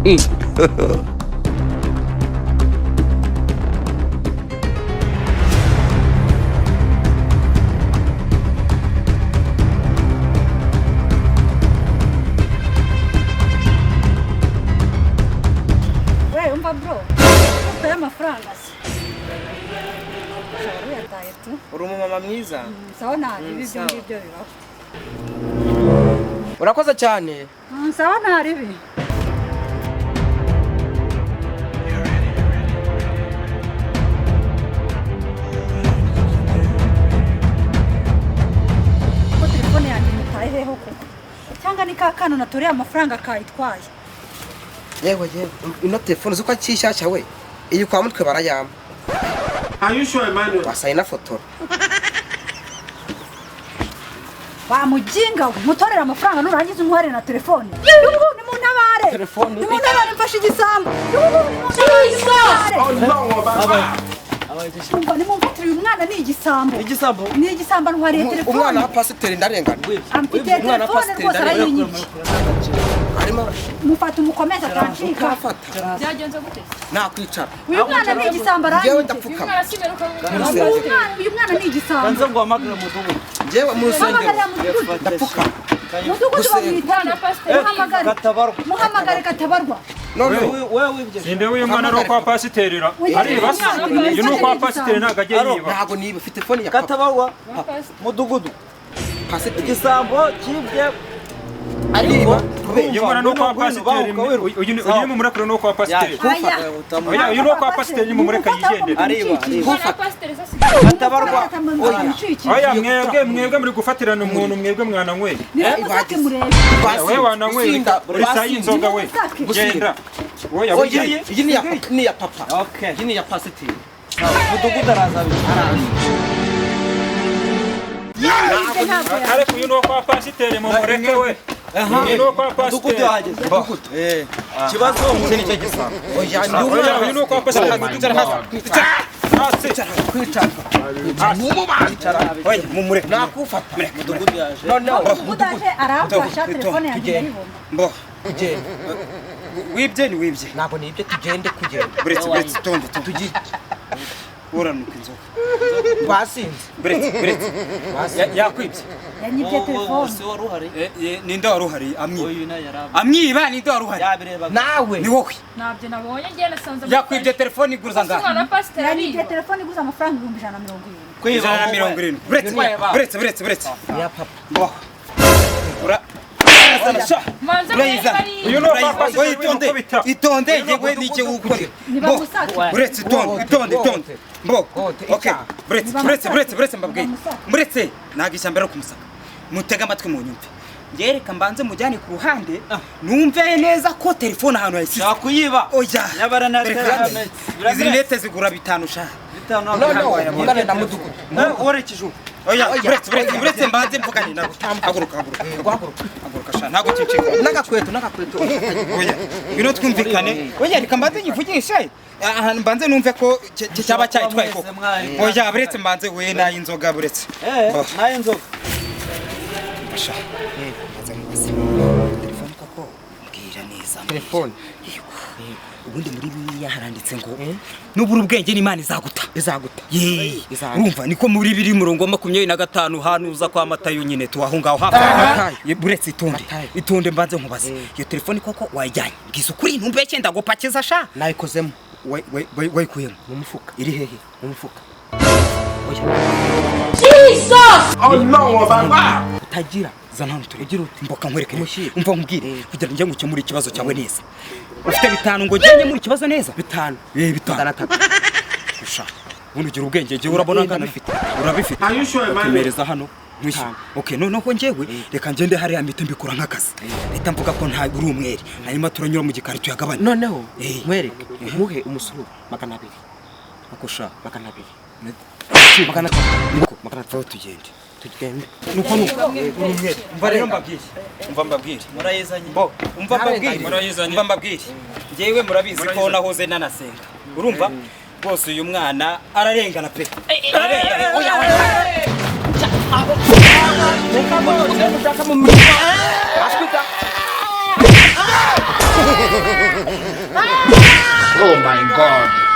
We umva bro, upe amafaranga se. Shari yataye tu. Uri umumama mwiza. Sawa nari ibyo ngibyo bibaho. Urakoze cyane. Sawa nari ibi. Ko telefone yanjye mutaye heho koko. Cyangwa ni kakana natoreye amafaranga kayitwaye. Yewe ino telefone zuko akishyashya we. Iyi kwa mutwe barayamba. Are you sure, Emmanuel? Wasaye na foto. Wa mujinga we mutorera amafaranga nurangiza umware na telefone. Yubu ni muntabare. Telefone. Ni muntabare mfashe igisambo. Yubu ni muntabare. Oh no, Baba. Umva ni mumfatira uyu mwana ni igisambo. Ni igisambo ntwariye telefone. Umwana wa pasiteri ndarengana. Amfite telefone rwose arayinyiki. Arimo Mufata umukomeza atancika. ukafata. Byagenze gute? Nakwicara. Uyu mwana ni igisambo Jewe arayinyiki. ndapfukama. Uyu mwana ni igisambo. Kanze ngo amagara mudugudu. Jewe mu rusengero Hamagarira mudugudu. ndapfukama. Mudugudu bamwitana pasiteri. Muhamagare. Muhamagare katabarwa. None Wewe wibye. Sinde uyu mwana no kwa pasiterera. Ari basi. Uyu no kwa pasiteri nagaje yiba. ntago niba ufite telefone ya papa. Katabarwa mudugudu. Pasiteri Igisambo kibye ariba. Uyu mwana no kwa pasiteri. Uyu mu murakuru no kwa pasiteri. Oya uyu no kwa pasiteri mu mureka yigende. Ariba. Umwana pasiteri sasi. Katabarwa. Oya mwebwe muri gufatirana umuntu mwebwe mwana nkwe. Nimusake murebe. Wewe wana nkwe uri sayi inzoga we. Genda. Oya Oye, iyi ni ya papa. Okay. Iyi ni ya pasiteri. Mudugudu araza ariko uyu no kwa pasiteri mu mureke we. Uyu no kwa mudugudu pasiteri. hageze. Kibazo Iki ni cyo gisabo. Oya Oya uyu no kwa pasiteri. Oya mumure nakufata. mudugudu yaje. Noneho Udaje arafasha telefone yanjye ndayibona. mbo ugenda. Wibye ni wibye. Ntabwo nibye tugende kugenda. Buretse tonde tugiye. Uranuka inzoga. Basinze. Buretse. Yakwibye. Yanyibye telefone. Bose wari uhari. Ninde wari uhari amwiba. Uyu na yaraba. Amwiba ninde wari uhari. Yabireba. Nawe. Ni wowe. Nabyo nabonye ngiye nasanze. Yakwibye telefone iguruza ngaho. Umwana pasiteri Yanyibye ari. telefone iguza amafaranga 170. Kwiba 170. Buretse. Ya papa. Mbo. Ura. Manze Uyu no kwa pasiteri. Itonde yewe nije gukora. Niba musake. Buretse itonde. Mbo. Okay. Buretse mbabwiye. Buretse nagishyamba ro kumusaka. Mutega amatwi mu nyumve. Yereka mbanze mujyane ku ruhande numve neza ko telefone ahantu yasize. Yakuyiba. Oya. Yabara na Izi nete zigura 5 sha. bitano. Mugane na mudugudu. Orekije. Oya, buretse mbanze mvugane nawe. Haguruka sha. Ntago cicika. Nagakweto. Oya. Bino twumvikane. Oya reka mbanze nyivugishe. Ahantu mbanze numve ko cyaba cyayitwaye koko. Oya buretse mbanze we na inzoga buretse. Nayo inzoga. Sha. Telefone koko. Mbwira neza. Telefone. Ubundi muri bibiliya haranditse ngo nubura ubwenge n'Imana izaguta. Urumva niko muri biri murongo 25 hanuza kwa Matayo nyine tuwahungaho hafi. Buretse itonde mbanze nkubaze. Iyo telefone koko wayijyanye. Ngize ukuri ntumbe cyenda gupakiza sha. Nayikozemo. Wayikuyemo mu mufuka. Iri hehe? Mu mufuka. Jesus! Oh no, Baba. Tagira zana hano turegira uti mboka nkwereke umva nkubwire kugira njye ngukemura ikibazo cyawe neza. Ufite 5 ngo njye muri ikibazo neza 5. 5. Usha. Ubundi ugira ubwenge njye urabona ngana bifite. Urabifite. Are you sure, Emmanuel? Kimereza hano. Okay, noneho njyewe reka ngende hari amite mbikora nk'akazi. Leta mvuga ko nta uri umwere. Hanyuma turanyura mu gikari tuyagabana. Noneho nkwereke muhe umusuru 200. Akosha 200. 200 tugende. Nuko urumwe. Mva rero mbabwire. Murayizanye. Bo, umva mbabwire. Njyewe murabizi ko nahoze nanasenga. Urumva? Bose uyu mwana ararengana pe. Reka Oh my God.